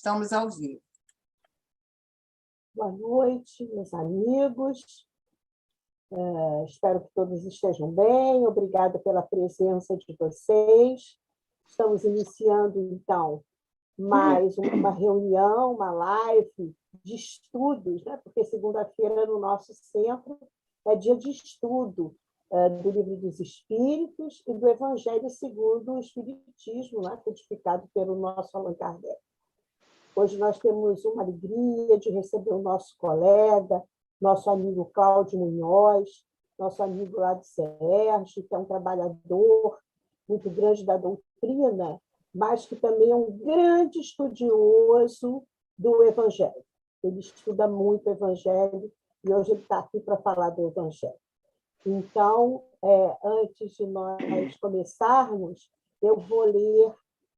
estamos ao vivo. Boa noite, meus amigos. Espero que todos estejam bem. Obrigada pela presença de vocês. Estamos iniciando, então, mais uma reunião, uma live de estudos, né? Porque segunda-feira, no nosso centro, é dia de estudo do Livro dos Espíritos e do Evangelho segundo o Espiritismo, né? Codificado pelo nosso Allan Kardec. Hoje nós temos uma alegria de receber o nosso colega, nosso amigo Cláudio Munhoz, nosso amigo lá de Sérgio, que é um trabalhador muito grande da doutrina, mas que também é um grande estudioso do Evangelho. Ele estuda muito o Evangelho e hoje ele está aqui para falar do Evangelho. Então, antes de nós começarmos, eu vou ler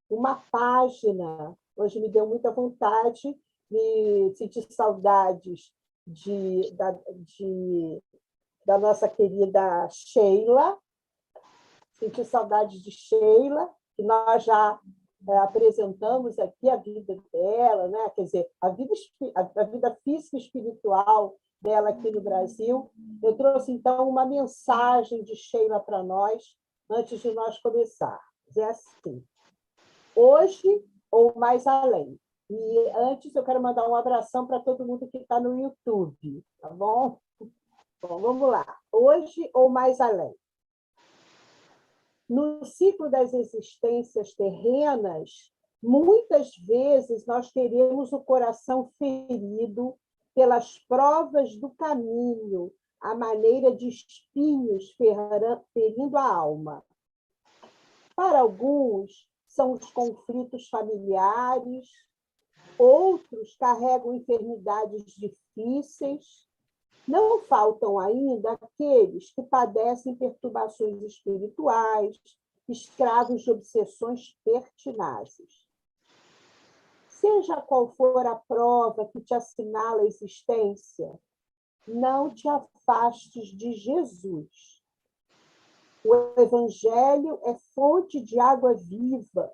uma página. Hoje me deu muita vontade de sentir saudades da nossa querida Sheila, sentir saudades de Sheila, que nós já apresentamos aqui a vida dela, né? Quer dizer, a vida física e espiritual dela aqui no Brasil. Eu trouxe, então, uma mensagem de Sheila para nós, antes de nós começarmos. É assim: hoje ou mais além. E antes eu quero mandar um abração para todo mundo que está no YouTube, tá bom? Bom, vamos lá. Hoje ou mais além. No ciclo das existências terrenas, muitas vezes nós teremos o coração ferido pelas provas do caminho, à maneira de espinhos ferindo a alma. Para alguns, são os conflitos familiares, outros carregam enfermidades difíceis. Não faltam ainda aqueles que padecem perturbações espirituais, escravos de obsessões pertinazes. Seja qual for a prova que te assinala a existência, não te afastes de Jesus. O Evangelho é fonte de água viva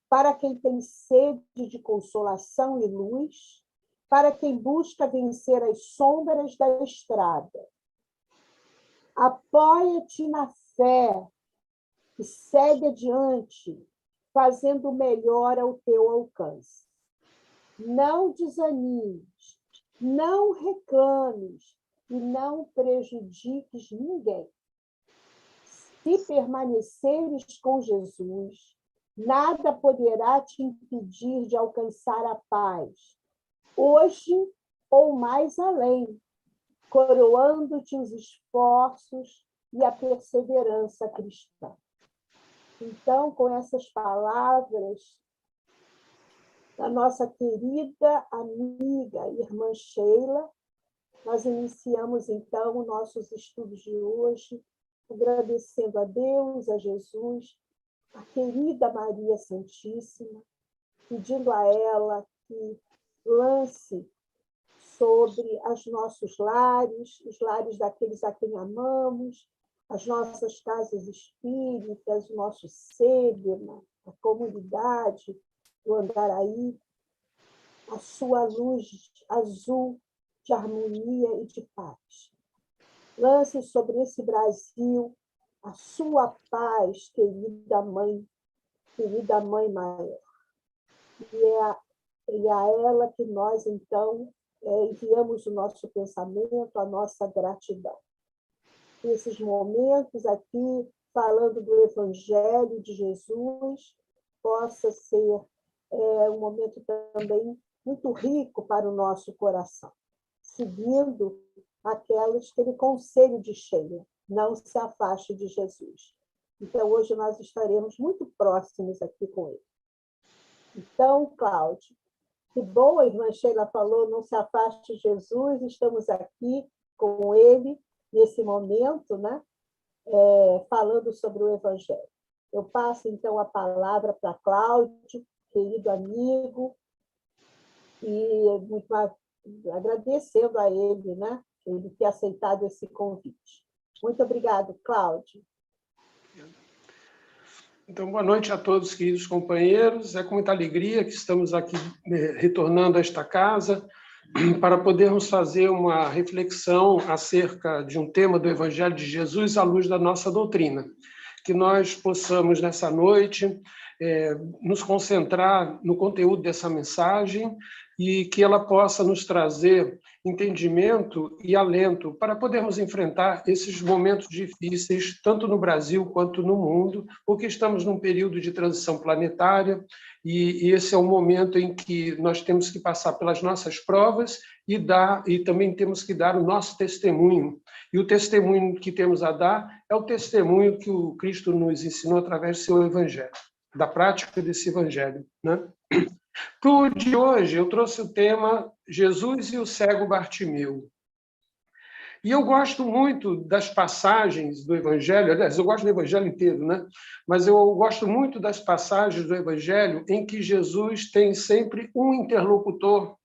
para quem tem sede de consolação e luz, para quem busca vencer as sombras da estrada. Apoia-te na fé e segue adiante, fazendo o melhor ao teu alcance. Não desanimes, não reclames e não prejudiques ninguém. Se permaneceres com Jesus, nada poderá te impedir de alcançar a paz, hoje ou mais além, coroando-te os esforços e a perseverança cristã. Então, com essas palavras da nossa querida amiga, irmã Sheila, nós iniciamos, então, os nossos estudos de hoje, agradecendo a Deus, a Jesus, a querida Maria Santíssima, pedindo a ela que lance sobre os nossos lares, os lares daqueles a quem amamos, as nossas casas espíritas, o nosso SEBNA, a comunidade do Andaraí, a sua luz azul de harmonia e de paz. Lance sobre esse Brasil a sua paz, querida mãe maior. E a ela que nós, então, enviamos o nosso pensamento, a nossa gratidão. Esses momentos aqui, falando do Evangelho de Jesus, possa ser um momento também muito rico para o nosso coração, seguindo aquele conselho de Sheila: não se afaste de Jesus. Então, hoje nós estaremos muito próximos aqui com ele. Então, Cláudio, que bom, a irmã Sheila falou, não se afaste de Jesus, estamos aqui com ele, nesse momento, né? Falando sobre o Evangelho. Eu passo, então, a palavra para Cláudio, querido amigo, e muito agradecendo a ele, né? Ele ter aceitado esse convite. Muito obrigado, Cláudio. Então, boa noite a todos, queridos companheiros. É com muita alegria que estamos aqui retornando a esta casa para podermos fazer uma reflexão acerca de um tema do Evangelho de Jesus à luz da nossa doutrina. Que nós possamos, nessa noite, nos concentrar no conteúdo dessa mensagem e que ela possa nos trazer entendimento e alento para podermos enfrentar esses momentos difíceis, tanto no Brasil quanto no mundo, porque estamos num período de transição planetária e esse é o momento em que nós temos que passar pelas nossas provas e também temos que dar o nosso testemunho. E o testemunho que temos a dar é o testemunho que o Cristo nos ensinou através do seu Evangelho, da prática desse Evangelho, né? Para o de hoje, eu trouxe o tema Jesus e o cego Bartimeu. E eu gosto muito das passagens do Evangelho, aliás, eu gosto do Evangelho inteiro, né? Mas eu gosto muito das passagens do Evangelho em que Jesus tem sempre um interlocutor,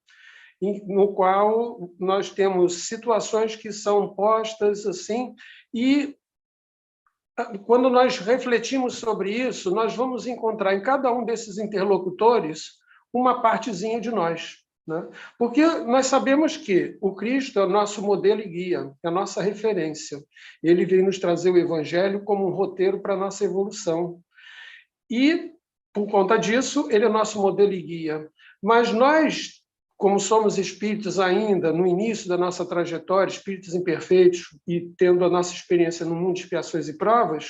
no qual nós temos situações que são postas assim, e quando nós refletimos sobre isso, nós vamos encontrar em cada um desses interlocutores uma partezinha de nós, né? Porque nós sabemos que o Cristo é o nosso modelo e guia, é a nossa referência. Ele veio nos trazer o Evangelho como um roteiro para a nossa evolução. E, por conta disso, ele é o nosso modelo e guia. Mas nós, como somos espíritos ainda no início da nossa trajetória, espíritos imperfeitos e tendo a nossa experiência no mundo de expiações e provas,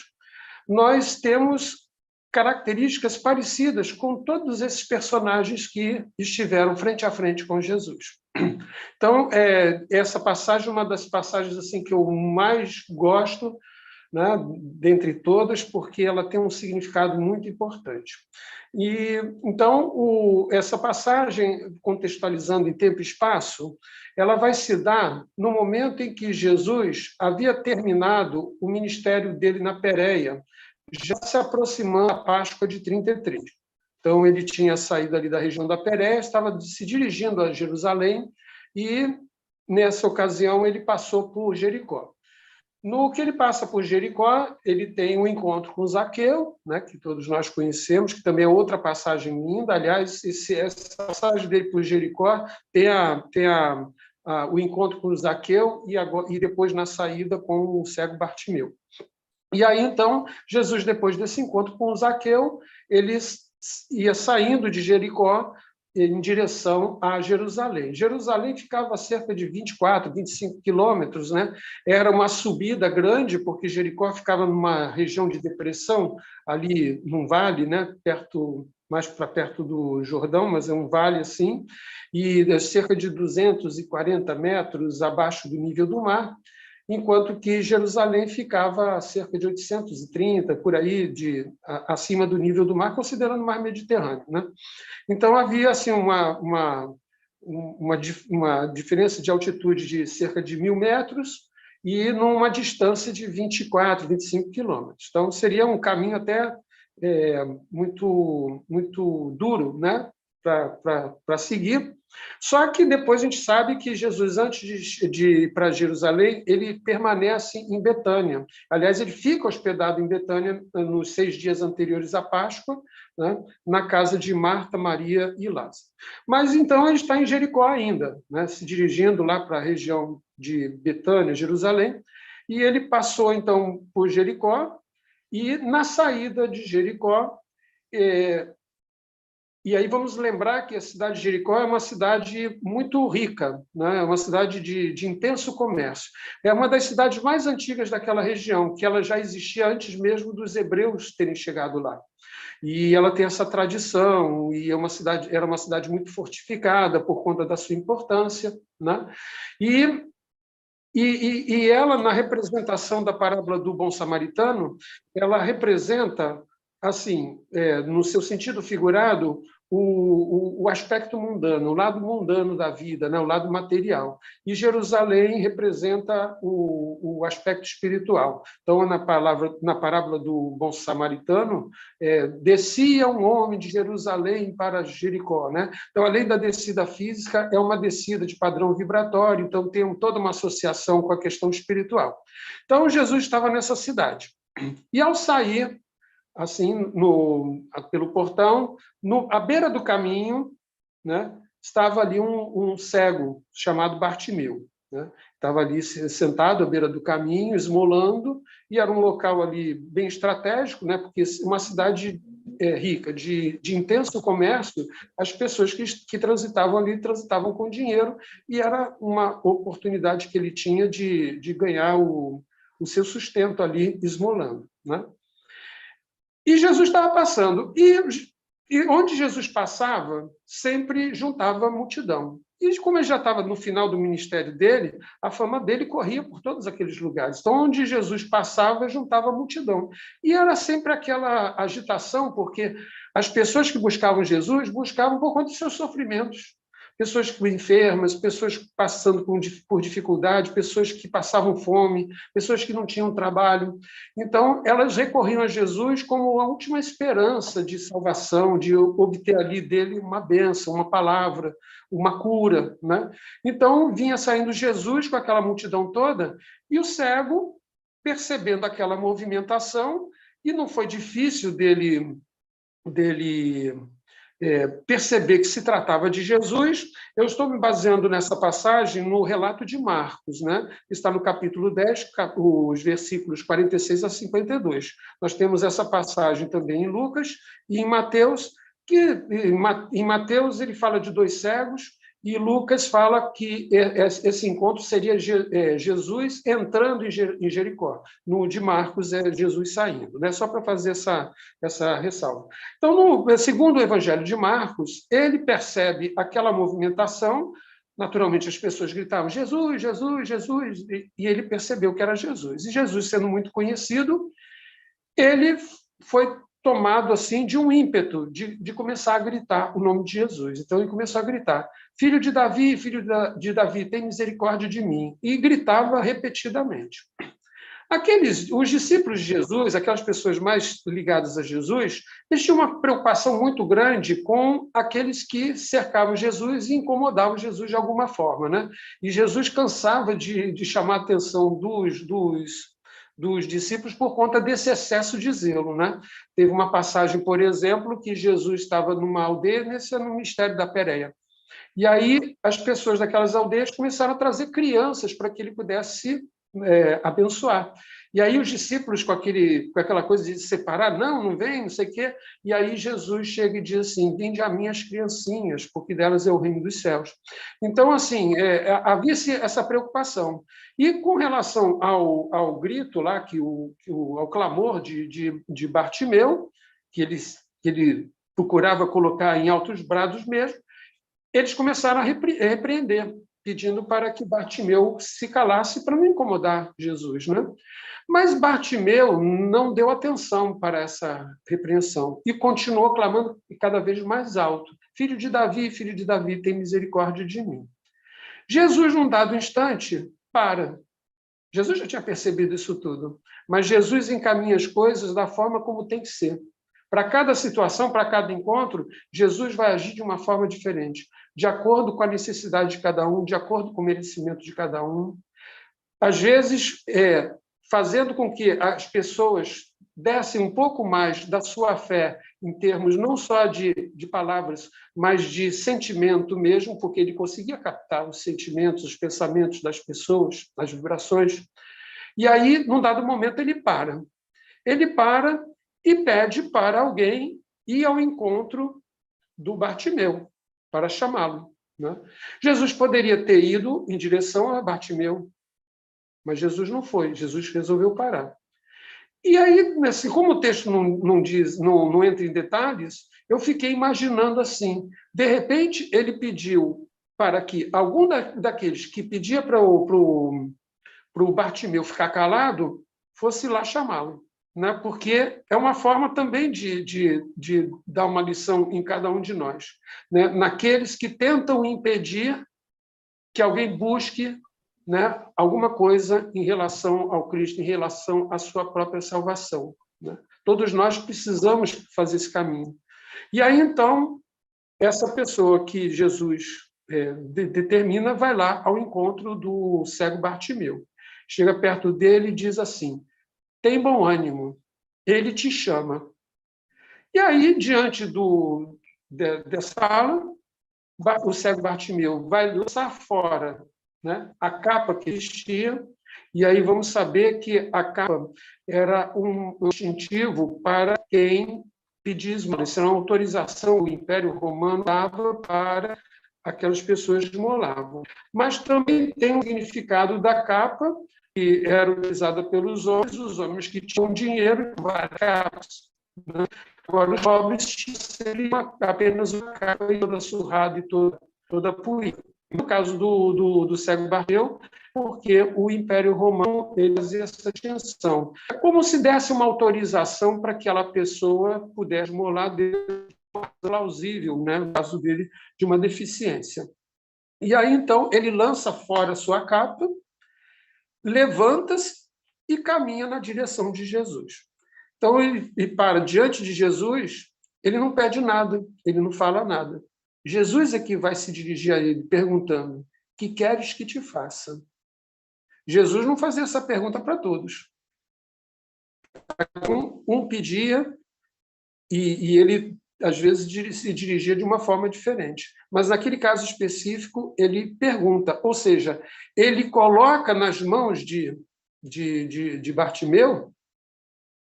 nós temos características parecidas com todos esses personagens que estiveram frente a frente com Jesus. Então, essa passagem é uma das passagens assim que eu mais gosto, né, dentre todas, porque ela tem um significado muito importante. E então essa passagem, contextualizando em tempo e espaço, ela vai se dar no momento em que Jesus havia terminado o ministério dele na Pérea, já se aproximando da Páscoa de 33. Então ele tinha saído ali da região da Pérea, estava se dirigindo a Jerusalém e nessa ocasião ele passou por Jericó. No que ele passa por Jericó, ele tem um encontro com Zaqueu, né, que todos nós conhecemos, que também é outra passagem linda. Aliás, essa passagem dele por Jericó tem o encontro com Zaqueu e depois na saída com o cego Bartimeu. E aí, então, Jesus, depois desse encontro com Zaqueu, ele ia saindo de Jericó em direção a Jerusalém. Jerusalém ficava a cerca de 24, 25 quilômetros, né? Era uma subida grande, porque Jericó ficava numa região de depressão, ali num vale, né? Mais para perto do Jordão, mas é um vale assim, e cerca de 240 metros abaixo do nível do mar, enquanto que Jerusalém ficava a cerca de 830, por aí, acima do nível do mar, considerando o mar Mediterrâneo, né? Então, havia assim, uma diferença de altitude de cerca de 1.000 metros e numa distância de 24, 25 quilômetros. Então, seria um caminho até muito, muito duro, né, para seguir. Só que depois a gente sabe que Jesus, antes de ir para Jerusalém, ele permanece em Betânia. Aliás, ele fica hospedado em Betânia nos 6 dias anteriores à Páscoa, né, na casa de Marta, Maria e Lázaro. Mas então ele está em Jericó ainda, né, se dirigindo lá para a região de Betânia, Jerusalém, e ele passou então por Jericó, e na saída de Jericó, e aí vamos lembrar que a cidade de Jericó é uma cidade muito rica, né? É uma cidade de intenso comércio. É uma das cidades mais antigas daquela região, que ela já existia antes mesmo dos hebreus terem chegado lá. E ela tem essa tradição, e era uma cidade muito fortificada por conta da sua importância, né? E ela, na representação da parábola do bom samaritano, ela representa, assim, no seu sentido figurado, o aspecto mundano, o lado mundano da vida, né? O lado material. E Jerusalém representa o aspecto espiritual. Então, na parábola do bom samaritano, descia um homem de Jerusalém para Jericó, né? Então, além da descida física, é uma descida de padrão vibratório, então tem toda uma associação com a questão espiritual. Então, Jesus estava nessa cidade. E, ao sair assim, pelo portão, à beira do caminho, né, estava ali um cego chamado Bartimeu, né? Estava ali sentado à beira do caminho, esmolando, e era um local ali bem estratégico, né? Porque uma cidade rica, de intenso comércio, as pessoas que transitavam ali transitavam com dinheiro, e era uma oportunidade que ele tinha de ganhar o seu sustento ali esmolando, né? E Jesus estava passando, e onde Jesus passava, sempre juntava a multidão. E como ele já estava no final do ministério dele, a fama dele corria por todos aqueles lugares. Então, onde Jesus passava, juntava a multidão. E era sempre aquela agitação, porque as pessoas que buscavam Jesus buscavam por conta dos seus sofrimentos. Pessoas enfermas, pessoas passando por dificuldade, pessoas que passavam fome, pessoas que não tinham trabalho. Então, elas recorriam a Jesus como a última esperança de salvação, de obter ali dele uma bênção, uma palavra, uma cura, né? Então, vinha saindo Jesus com aquela multidão toda, e o cego, percebendo aquela movimentação, e não foi difícil dele perceber que se tratava de Jesus. Eu estou me baseando nessa passagem no relato de Marcos, né? Está no capítulo 10, os versículos 46 a 52. Nós temos essa passagem também em Lucas e em Mateus, que em Mateus ele fala de 2 cegos, e Lucas fala que esse encontro seria Jesus entrando em Jericó. No de Marcos é Jesus saindo, né? Só para fazer essa ressalva. Então, segundo o Evangelho de Marcos, ele percebe aquela movimentação. Naturalmente, as pessoas gritavam Jesus, Jesus, Jesus, e ele percebeu que era Jesus. E Jesus, sendo muito conhecido, ele foi tomado assim de um ímpeto de começar a gritar o nome de Jesus. Então, ele começou a gritar: filho de Davi, tem misericórdia de mim. E gritava repetidamente. Os discípulos de Jesus, aquelas pessoas mais ligadas a Jesus, eles tinham uma preocupação muito grande com aqueles que cercavam Jesus e incomodavam Jesus de alguma forma, né? E Jesus cansava de chamar a atenção dos discípulos por conta desse excesso de zelo, né? Teve uma passagem, por exemplo, que Jesus estava numa aldeia, no mistério da Pérea. E aí as pessoas daquelas aldeias começaram a trazer crianças para que ele pudesse abençoar. E aí os discípulos, com aquela coisa de separar, não vem, não sei o quê, e aí Jesus chega e diz assim: vinde a mim as criancinhas, porque delas é o reino dos céus. Então, assim, havia essa preocupação. E com relação ao grito lá, ao clamor de Bartimeu, que ele procurava colocar em altos brados mesmo, eles começaram a repreender, pedindo para que Bartimeu se calasse para não incomodar Jesus, né? Mas Bartimeu não deu atenção para essa repreensão e continuou clamando cada vez mais alto: filho de Davi, tem misericórdia de mim. Jesus, num dado instante, para. Jesus já tinha percebido isso tudo, mas Jesus encaminha as coisas da forma como tem que ser. Para cada situação, para cada encontro, Jesus vai agir de uma forma diferente, de acordo com a necessidade de cada um, de acordo com o merecimento de cada um. Às vezes, fazendo com que as pessoas dessem um pouco mais da sua fé, em termos não só de palavras, mas de sentimento mesmo, porque ele conseguia captar os sentimentos, os pensamentos das pessoas, as vibrações. E aí, num dado momento, ele para. Ele para e pede para alguém ir ao encontro do Bartimeu, para chamá-lo, né? Jesus poderia ter ido em direção a Bartimeu, mas Jesus não foi, Jesus resolveu parar. E aí, assim, como o texto não entra em detalhes, eu fiquei imaginando assim: de repente, ele pediu para que algum daqueles que pedia para o Bartimeu ficar calado fosse lá chamá-lo, né? Porque é uma forma também de dar uma lição em cada um de nós, né? Naqueles que tentam impedir que alguém busque, né, alguma coisa em relação ao Cristo, em relação à sua própria salvação, né? Todos nós precisamos fazer esse caminho. E aí, então, essa pessoa que Jesus determina vai lá ao encontro do cego Bartimeu. Chega perto dele e diz assim: tem bom ânimo, ele te chama. E aí, diante dessa fala, o cego Bartimeu vai lançar fora, né, a capa que vestia, e aí vamos saber que a capa era um distintivo para quem pedia esmola. Isso era uma autorização que o Império Romano dava para aquelas pessoas que esmolavam. Mas também tem um significado da capa, que era utilizada pelos homens, os homens que tinham dinheiro, várias capas, né? Agora, os pobres tinham apenas uma capa toda surrada e toda puída. No caso do cego Bartimeu, porque o Império Romano ele fazia essa distinção. É como se desse uma autorização para que aquela pessoa pudesse esmolar de forma plausível, né, no caso dele, de uma deficiência. E aí, então, ele lança fora a sua capa, levanta-se e caminha na direção de Jesus. Então, ele para diante de Jesus, ele não pede nada, ele não fala nada. Jesus é que vai se dirigir a ele, perguntando: que queres que te faça? Jesus não fazia essa pergunta para todos. Um pedia e ele, às vezes, se dirigia de uma forma diferente. Mas, naquele caso específico, ele pergunta, ou seja, ele coloca nas mãos de Bartimeu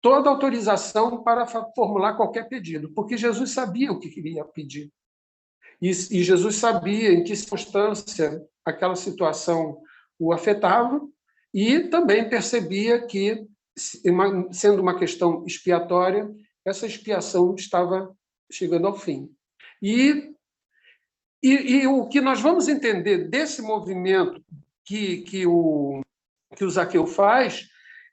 toda a autorização para formular qualquer pedido, porque Jesus sabia o que queria pedir. E Jesus sabia em que circunstância aquela situação o afetava e também percebia que, sendo uma questão expiatória, essa expiação estava chegando ao fim. E o que nós vamos entender desse movimento que o Zaqueu faz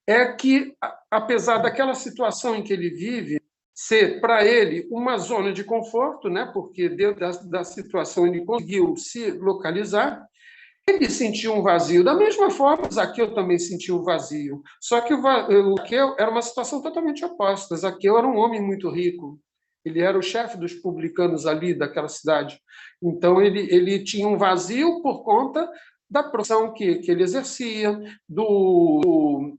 é que, apesar daquela situação em que ele vive ser, para ele, uma zona de conforto, né? Porque dentro da situação ele conseguiu se localizar, ele sentiu um vazio. Da mesma forma, Zaqueu também sentiu um vazio. Só que o Zaqueu era uma situação totalmente oposta. Zaqueu era um homem muito rico. Ele era o chefe dos publicanos ali daquela cidade. Então, ele tinha um vazio por conta da profissão que ele exercia, do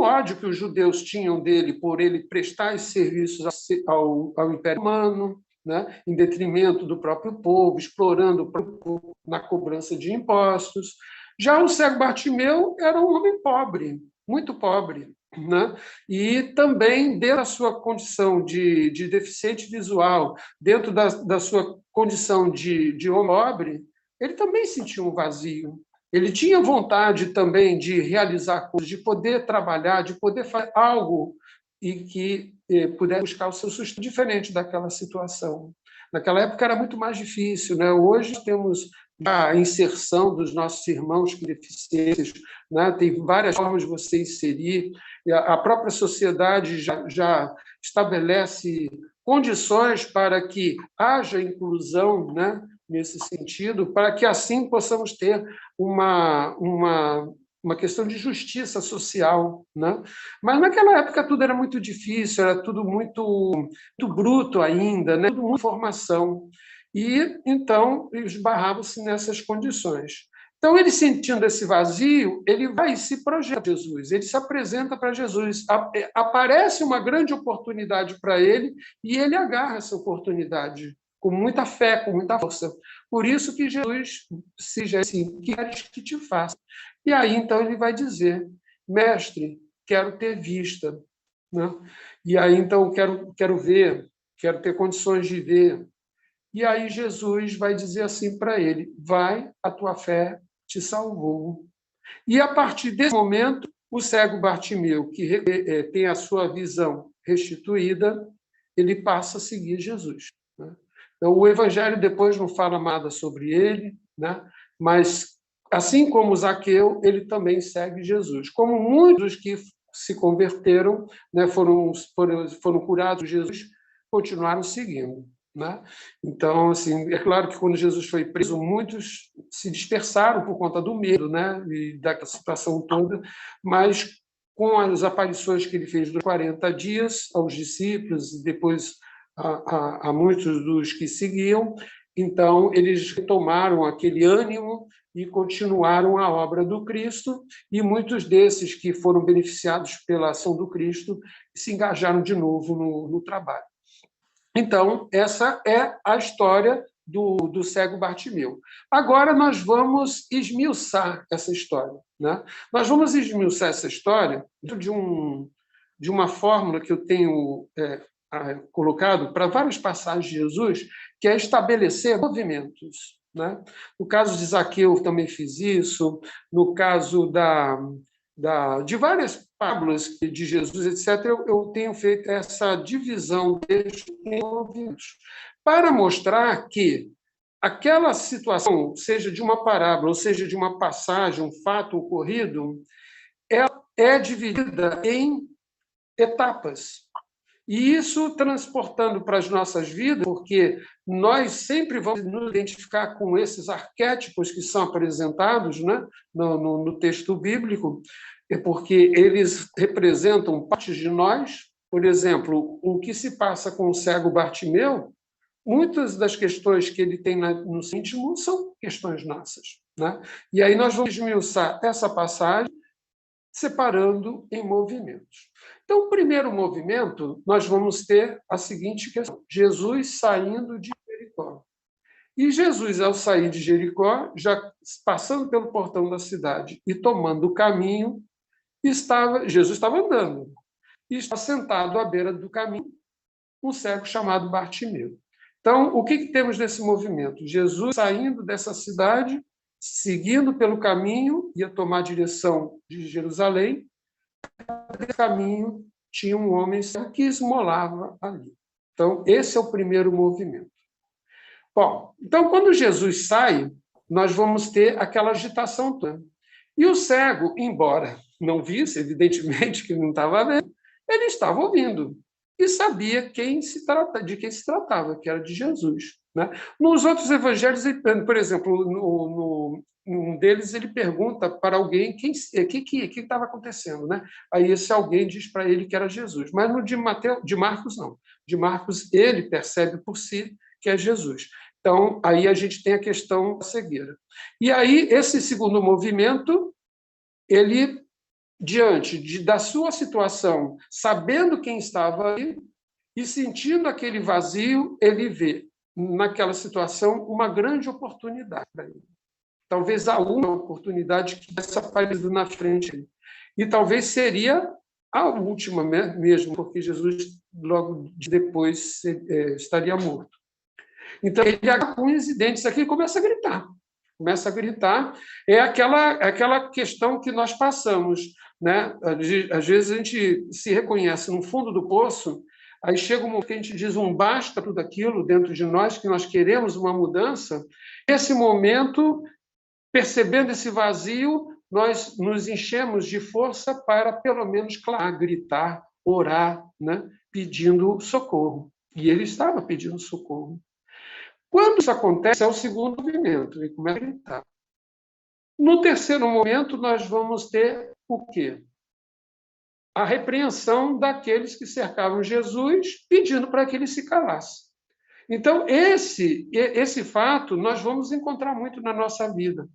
ódio que os judeus tinham dele por ele prestar esses serviços ao Império Romano, né, em detrimento do próprio povo, explorando o próprio povo na cobrança de impostos. Já o cego Bartimeu era um homem pobre, muito pobre, né? E também, dentro da sua condição de deficiente visual, dentro da sua condição de homem pobre, ele também sentia um vazio. Ele tinha vontade também de realizar coisas, de poder trabalhar, de poder fazer algo e que pudesse buscar o seu sustento diferente daquela situação. Naquela época era muito mais difícil, né? Hoje temos a inserção dos nossos irmãos com deficiências, né? Tem várias formas de você inserir. A própria sociedade já estabelece condições para que haja inclusão, né? Nesse sentido, para que assim possamos ter uma questão de justiça social, né? Mas naquela época tudo era muito difícil, era tudo muito bruto ainda, né? Tudo muito formação. E então esbarrava-se nessas condições. Então, ele sentindo esse vazio, ele vai e se projeta a Jesus, ele se apresenta para Jesus. Aparece uma grande oportunidade para ele e ele agarra essa oportunidade com muita fé, com muita força. Por isso que Jesus se diz assim: que queres que te faça? E aí, então, ele vai dizer: mestre, quero ter vista. Né? E aí, então, quero ver, quero ter condições de ver. E aí Jesus vai dizer assim para ele: vai, a tua fé te salvou. E, a partir desse momento, o cego Bartimeu, que tem a sua visão restituída, ele passa a seguir Jesus. Né? Então, o Evangelho depois não fala nada sobre ele, né? Mas, assim como Zaqueu, ele também segue Jesus. Como muitos que se converteram, né, foram curados por Jesus, continuaram seguindo. Né? Então, assim, é claro que quando Jesus foi preso, muitos se dispersaram por conta do medo, né, e da situação toda, mas com as aparições que ele fez durante 40 dias aos discípulos e depois a muitos dos que seguiam, então eles retomaram aquele ânimo e continuaram a obra do Cristo, e muitos desses que foram beneficiados pela ação do Cristo se engajaram de novo no trabalho. Então, essa é a história do cego Bartimeu. Agora nós vamos esmiuçar essa história, né? Nós vamos esmiuçar essa história dentro de uma fórmula que eu tenho colocado para várias passagens de Jesus, que é estabelecer movimentos, né? No caso de Zaqueu, também fiz isso. No caso de várias parábolas de Jesus, etc., eu tenho feito essa divisão em movimentos, para mostrar que aquela situação, seja de uma parábola, ou seja de uma passagem, um fato ocorrido, ela é dividida em etapas. E isso transportando para as nossas vidas, porque nós sempre vamos nos identificar com esses arquétipos que são apresentados, né, no texto bíblico, é porque eles representam partes de nós. Por exemplo, o que se passa com o cego Bartimeu, muitas das questões que ele tem no seu íntimo são questões nossas, né? E aí nós vamos esmiuçar essa passagem, separando em movimentos. Então, o primeiro movimento, nós vamos ter a seguinte questão: Jesus saindo de Jericó. E Jesus, ao sair de Jericó, já passando pelo portão da cidade e tomando o caminho, Jesus estava andando, e estava sentado à beira do caminho um cego chamado Bartimeu. Então, o que temos nesse movimento? Jesus saindo dessa cidade, seguindo pelo caminho, ia tomar a direção de Jerusalém. Nesse caminho tinha um homem que esmolava ali. Então, esse é o primeiro movimento. Bom, então, quando Jesus sai, nós vamos ter aquela agitação toda. E o cego, embora não visse, evidentemente que não estava vendo, ele estava ouvindo e sabia de quem se tratava, que era de Jesus, né? Nos outros evangelhos, por exemplo, num deles ele pergunta para alguém o que estava acontecendo, né? Aí esse alguém diz para ele que era Jesus. Mas no de Marcos, não. De Marcos, ele percebe por si que é Jesus. Então, aí a gente tem a questão da cegueira. E aí, esse segundo movimento, ele, diante da sua situação, sabendo quem estava ali e sentindo aquele vazio, ele vê naquela situação uma grande oportunidade para ele. Talvez a única oportunidade que tivesse aparecido na frente. E talvez seria a última mesmo, porque Jesus logo depois estaria morto. Então, ele agarra com os dentes aqui e começa a gritar. Começa a gritar. É aquela questão que nós passamos, né? Às vezes a gente se reconhece no fundo do poço, aí chega um momento que a gente diz um basta tudo aquilo dentro de nós, que nós queremos uma mudança. Nesse momento, percebendo esse vazio, nós nos enchemos de força para, pelo menos, clamar, gritar, orar, né? Pedindo socorro. E ele estava pedindo socorro. Quando isso acontece, é o segundo movimento, ele começa a gritar. No terceiro momento, nós vamos ter o quê? A repreensão daqueles que cercavam Jesus, pedindo para que ele se calasse. Então, esse fato nós vamos encontrar muito na nossa vida.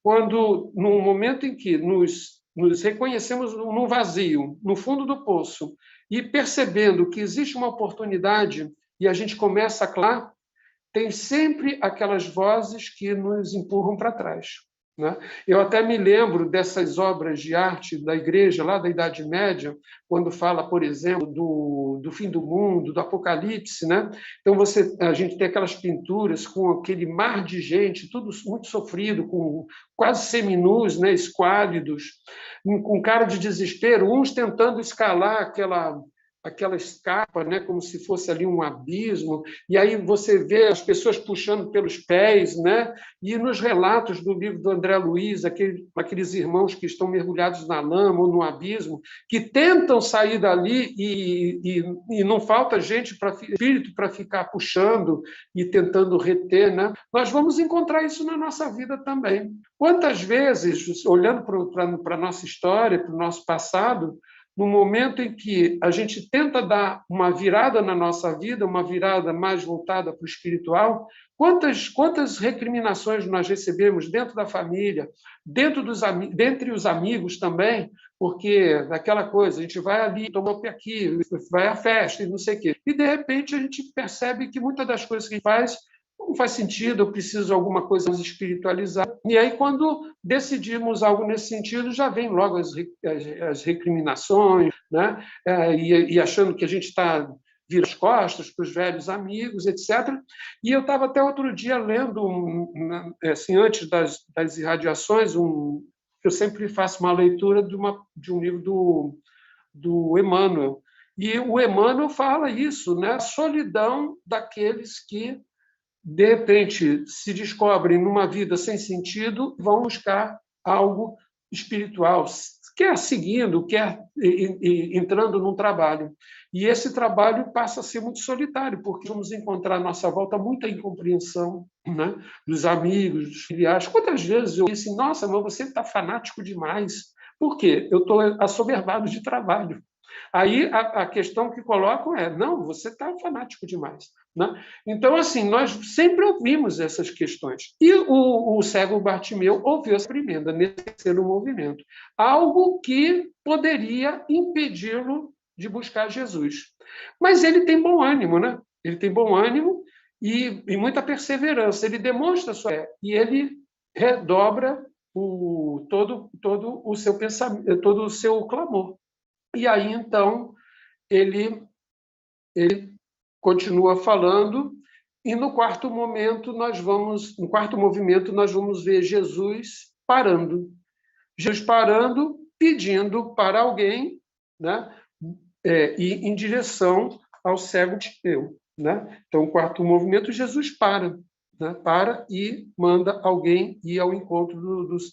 Quando, no momento em que nos reconhecemos no vazio, no fundo do poço, e percebendo que existe uma oportunidade e a gente começa a clamar, tem sempre aquelas vozes que nos empurram para trás, né? Eu até me lembro dessas obras de arte da igreja, lá da Idade Média, quando fala, por exemplo, do fim do mundo, do Apocalipse, né? Então, a gente tem aquelas pinturas com aquele mar de gente, tudo muito sofrido, com quase seminus, né? Esquálidos, com cara de desespero, uns tentando escalar aquela escapa, né, como se fosse ali um abismo, e aí você vê as pessoas puxando pelos pés, né? E nos relatos do livro do André Luiz, aqueles irmãos que estão mergulhados na lama ou no abismo, que tentam sair dali e não falta espírito para ficar puxando e tentando reter, né? Nós vamos encontrar isso na nossa vida também. Quantas vezes, olhando para a nossa história, para o nosso passado, no momento em que a gente tenta dar uma virada na nossa vida, uma virada mais voltada para o espiritual, quantas recriminações nós recebemos dentro da família, dentre os amigos também, porque daquela coisa, a gente vai ali, toma um aqui, vai à festa e não sei o quê. E, de repente, a gente percebe que muitas das coisas que a gente faz não faz sentido, eu preciso de alguma coisa mais espiritualizada. E aí, quando decidimos algo nesse sentido, já vem logo as recriminações, né? E achando que a gente está vira as costas para os velhos amigos, etc. E eu estava até outro dia lendo, assim, antes das irradiações, eu sempre faço uma leitura de um livro do Emmanuel. E o Emmanuel fala isso, né? A solidão daqueles que de repente se descobrem numa vida sem sentido, vão buscar algo espiritual, quer seguindo, quer entrando num trabalho. E esse trabalho passa a ser muito solitário, porque vamos encontrar à nossa volta muita incompreensão, né? Dos amigos, dos familiares. Quantas vezes eu disse, nossa, mas você está fanático demais. Por quê? Eu estou assoberbado de trabalho. Aí a questão que colocam é, não, você está fanático demais. Né? Então, assim, nós sempre ouvimos essas questões. E o cego Bartimeu ouviu essa emenda nesse terceiro movimento. Algo que poderia impedi-lo de buscar Jesus. Mas ele tem bom ânimo, né? Ele tem bom ânimo e muita perseverança. Ele demonstra sua fé e ele redobra todo o seu pensamento, todo o seu clamor. E aí, então, ele continua falando, e no quarto movimento nós vamos ver Jesus parando. Jesus parando, pedindo para alguém, né, ir em direção ao cego Bartimeu. Né? Então, o quarto movimento, Jesus para, né, para e manda alguém ir ao encontro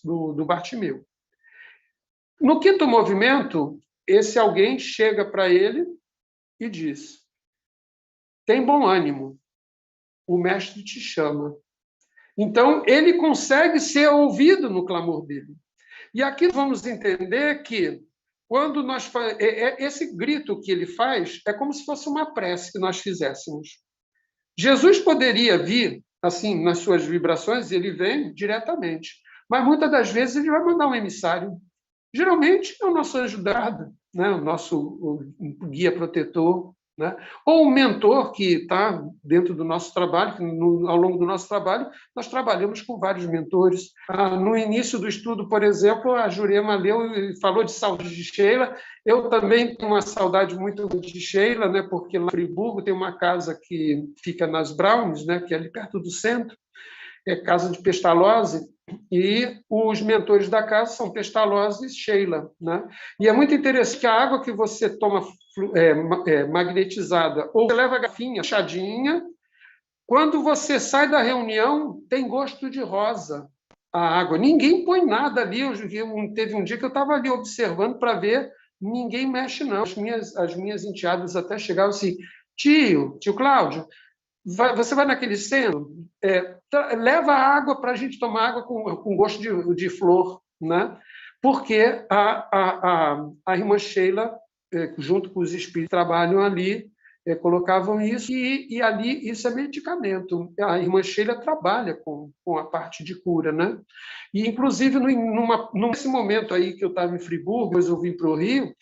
do Bartimeu. No quinto movimento, esse alguém chega para ele e diz: tem bom ânimo, o mestre te chama. Então, ele consegue ser ouvido no clamor dele. E aqui vamos entender que, quando esse grito que ele faz é como se fosse uma prece que nós fizéssemos. Jesus poderia vir, assim, nas suas vibrações, ele vem diretamente, mas muitas das vezes ele vai mandar um emissário. Geralmente é o nosso anjo da guarda, né? O nosso guia protetor, né? Ou um mentor que está dentro do nosso trabalho, que ao longo do nosso trabalho, nós trabalhamos com vários mentores. No início do estudo, por exemplo, a Jurema leu e falou de saudade de Sheila. Eu também tenho uma saudade muito de Sheila, né? Porque lá em Friburgo tem uma casa que fica nas Browns, né? Que é ali perto do centro, é casa de Pestalozzi, e os mentores da casa são Pestalozzi e Sheila. Né? E é muito interessante que a água que você toma magnetizada, ou você leva a garrafinha fechadinha, quando você sai da reunião, tem gosto de rosa a água. Ninguém põe nada ali. Teve um dia que eu estava ali observando para ver, ninguém mexe, não. As minhas enteadas até chegavam assim, tio Cláudio, você vai naquele centro, leva água para a gente tomar água com gosto de flor, né? Porque a irmã Sheila, junto com os espíritos que trabalham ali, colocavam isso, e ali isso é medicamento. A irmã Sheila trabalha com a parte de cura, né? E, inclusive, nesse momento aí que eu estava em Friburgo, depois eu vim para o Rio,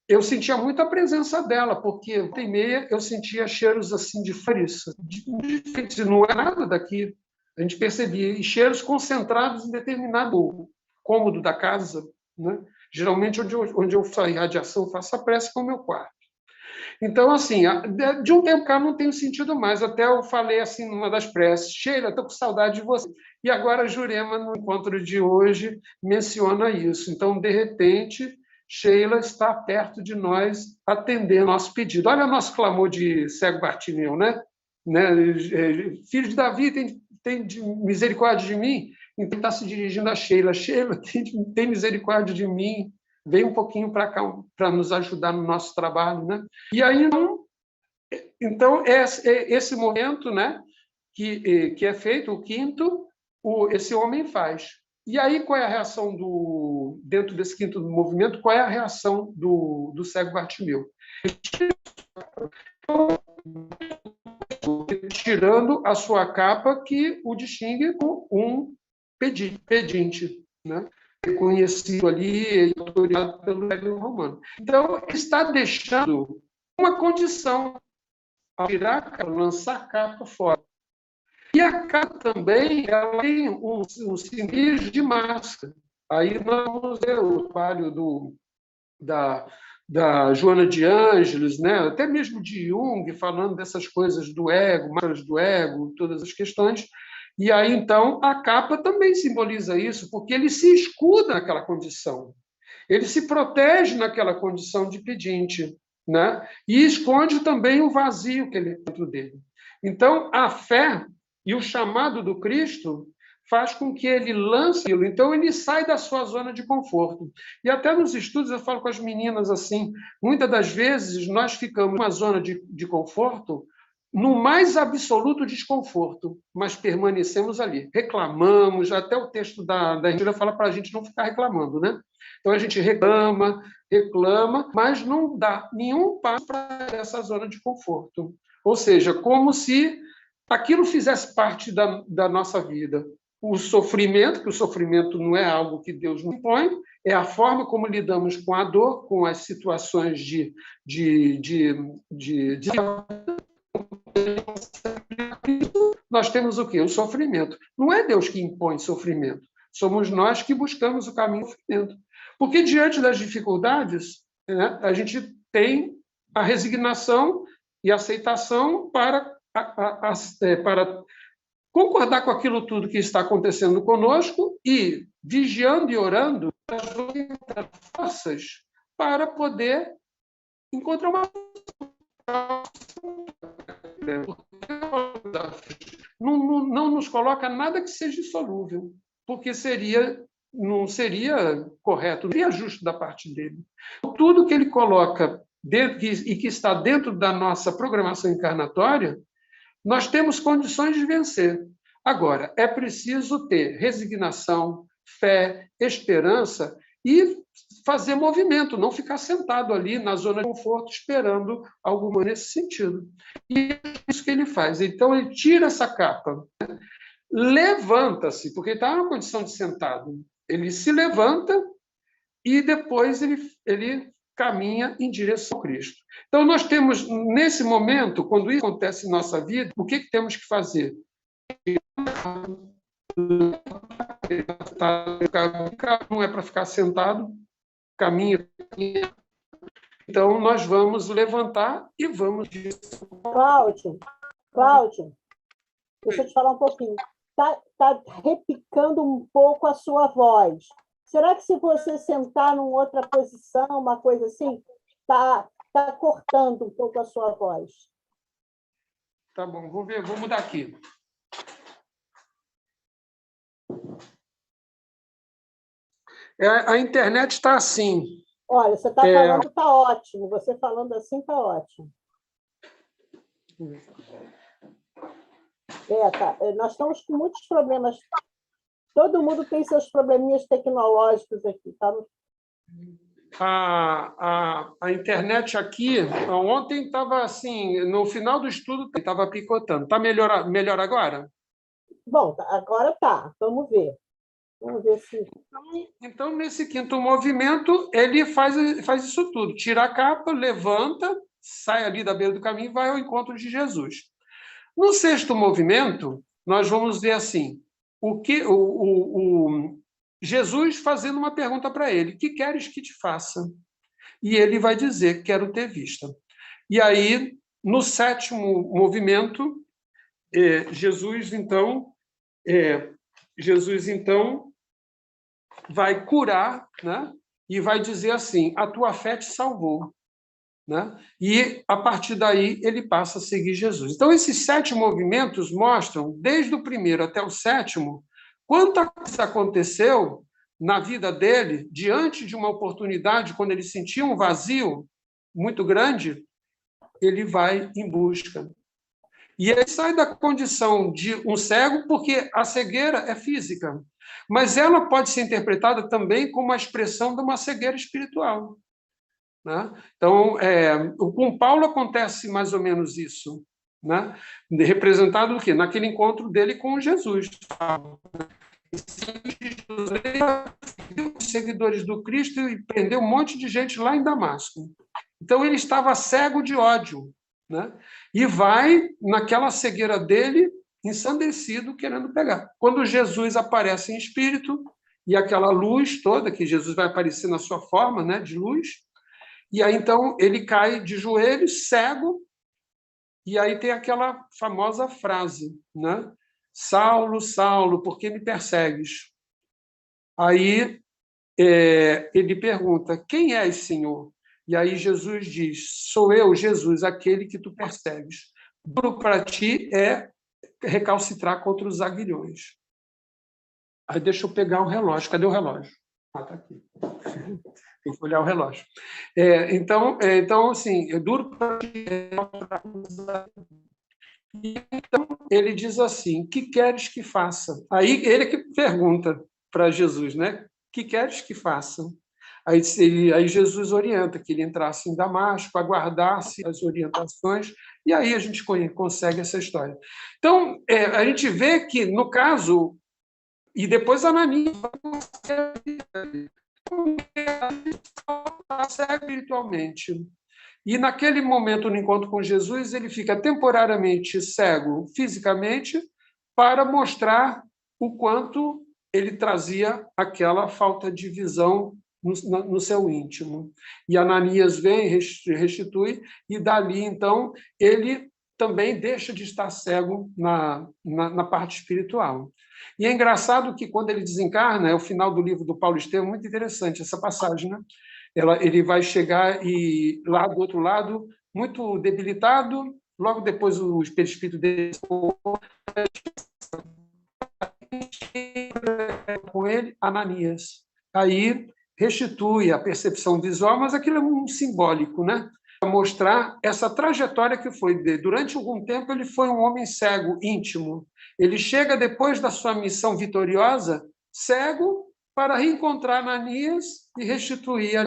eu sentia muito a presença dela, porque volta e meia eu sentia cheiros assim de flores, não é nada daqui. A gente percebia, e cheiros concentrados em determinado cômodo da casa. Né? Geralmente, onde eu faço a irradiação, faço a prece com o meu quarto. Então, assim, de um tempo cá não tenho sentido mais. Até eu falei assim numa das preces, Sheila, estou com saudade de você. E agora a Jurema, no encontro de hoje, menciona isso. Então, de repente, Sheila está perto de nós, atendendo nosso pedido. Olha o nosso clamor de cego Bartimeu, né? Filho de Davi, tem misericórdia de mim? Então, está se dirigindo a Sheila. Sheila, tem misericórdia de mim. Vem um pouquinho para cá para nos ajudar no nosso trabalho. Né? E aí, então esse momento, né, que é feito, o quinto, esse homem faz. E aí, qual é a reação dentro desse quinto movimento, qual é a reação do cego Bartimeu? Tirando a sua capa, que o distingue com um pedinte, né? Reconhecido ali e autorizado pelo Império Romano. Então, ele está deixando uma condição ao tirar, lançar a capa fora. E a capa também ela tem um sinistro de máscara. Aí nós vamos ver o trabalho da Joana de Ângeles, né? Até mesmo de Jung, falando dessas coisas do ego, máscaras do ego, todas as questões. E aí, então, a capa também simboliza isso, porque ele se escuda naquela condição. Ele se protege naquela condição de pedinte, né? E esconde também o vazio que ele tem dentro dele. Então, a fé e o chamado do Cristo faz com que ele lance aquilo. Então, ele sai da sua zona de conforto. E até nos estudos eu falo com as meninas assim, muitas das vezes nós ficamos numa zona de conforto no mais absoluto desconforto, mas permanecemos ali. Reclamamos, até o texto da Regina fala para a gente não ficar reclamando, né? Então, a gente reclama, mas não dá nenhum passo para essa zona de conforto. Ou seja, como se aquilo fizesse parte da nossa vida. O sofrimento, que o sofrimento não é algo que Deus nos impõe, é a forma como lidamos com a dor, com as situações de nós temos o quê? O sofrimento. Não é Deus que impõe sofrimento. Somos nós que buscamos o caminho do sofrimento. Porque diante das dificuldades, né, a gente tem a resignação e a aceitação para concordar com aquilo tudo que está acontecendo conosco e, vigiando e orando, forças para poder encontrar uma não nos coloca nada que seja insolúvel, porque não seria correto, não seria justo da parte dele. Tudo que ele coloca dentro, e que está dentro da nossa programação encarnatória, nós temos condições de vencer. Agora, é preciso ter resignação, fé, esperança e fazer movimento, não ficar sentado ali na zona de conforto esperando algo nesse sentido. E é isso que ele faz. Então, ele tira essa capa, levanta-se, porque ele está numa condição de sentado. Ele se levanta e depois ele caminha em direção a Cristo. Então, nós temos, nesse momento, quando isso acontece em nossa vida, o que temos que fazer? Não é para ficar sentado, caminha. Então, nós vamos levantar e vamos... Cláudio, deixa eu te falar um pouquinho. Está repicando um pouco a sua voz. Será que se você sentar numa outra posição, uma coisa assim, está cortando um pouco a sua voz? Tá bom, vou mudar aqui. A internet está assim. Olha, você está falando, está ótimo. Você falando assim, está ótimo. Nós estamos com muitos problemas. Todo mundo tem seus probleminhas tecnológicos aqui. Tá? A internet aqui, ontem estava assim, no final do estudo, estava picotando. Está melhor agora? Bom, agora está. Vamos ver. Vamos ver se... Então, nesse quinto movimento, ele faz isso tudo. Tira a capa, levanta, sai ali da beira do caminho e vai ao encontro de Jesus. No sexto movimento, nós vamos ver assim, Jesus fazendo uma pergunta para ele: que queres que te faça? E ele vai dizer: quero ter vista. E aí, no sétimo movimento, Jesus, então, vai curar, né? E vai dizer assim: a tua fé te salvou. Né? E, a partir daí, ele passa a seguir Jesus. Então, esses 7 movimentos mostram, desde o primeiro até o sétimo, quanta coisa aconteceu na vida dele, diante de uma oportunidade, quando ele sentia um vazio muito grande, ele vai em busca. E ele sai da condição de um cego, porque a cegueira é física. Mas ela pode ser interpretada também como a expressão de uma cegueira espiritual, né? Então, com Paulo acontece mais ou menos isso, né? Representado o quê? Naquele encontro dele com Jesus. Os seguidores do Cristo e prendeu um monte de gente lá em Damasco. Então, ele estava cego de ódio, né? E vai, naquela cegueira dele, ensandecido, querendo pegar. Quando Jesus aparece em espírito, e aquela luz toda, que Jesus vai aparecer na sua forma, né, de luz, e aí, então, ele cai de joelhos, cego, e aí tem aquela famosa frase, né? Saulo, Saulo, por que me persegues? Aí ele pergunta, quem és, Senhor? E aí Jesus diz, sou eu, Jesus, aquele que tu persegues. Duro para ti é recalcitrar contra os aguilhões. Aí deixa eu pegar o relógio. Cadê o relógio? Ah, está aqui. Tem que olhar o relógio. Então, assim, é duro para ti. Então, ele diz assim, que queres que faça? Aí ele que pergunta para Jesus, né? Que queres que faça? Aí Jesus orienta que ele entrasse em Damasco, aguardasse as orientações, e aí a gente consegue essa história. Então, a gente vê que, no caso, e depois Ananias vai espiritualmente. E naquele momento, no encontro com Jesus, ele fica temporariamente cego fisicamente para mostrar o quanto ele trazia aquela falta de visão no seu íntimo. E Ananias vem, restitui, e dali, então, ele também deixa de estar cego na parte espiritual. E é engraçado que, quando ele desencarna, é o final do livro do Paulo Estevam, muito interessante essa passagem, né? Ele vai chegar e lá do outro lado, muito debilitado, logo depois o espírito dele com ele, Ananias. Aí restitui a percepção visual, mas aquilo é um simbólico, né? Para mostrar essa trajetória que foi dele. Durante algum tempo, ele foi um homem cego, íntimo. Ele chega depois da sua missão vitoriosa, cego, para reencontrar Ananias e restituir a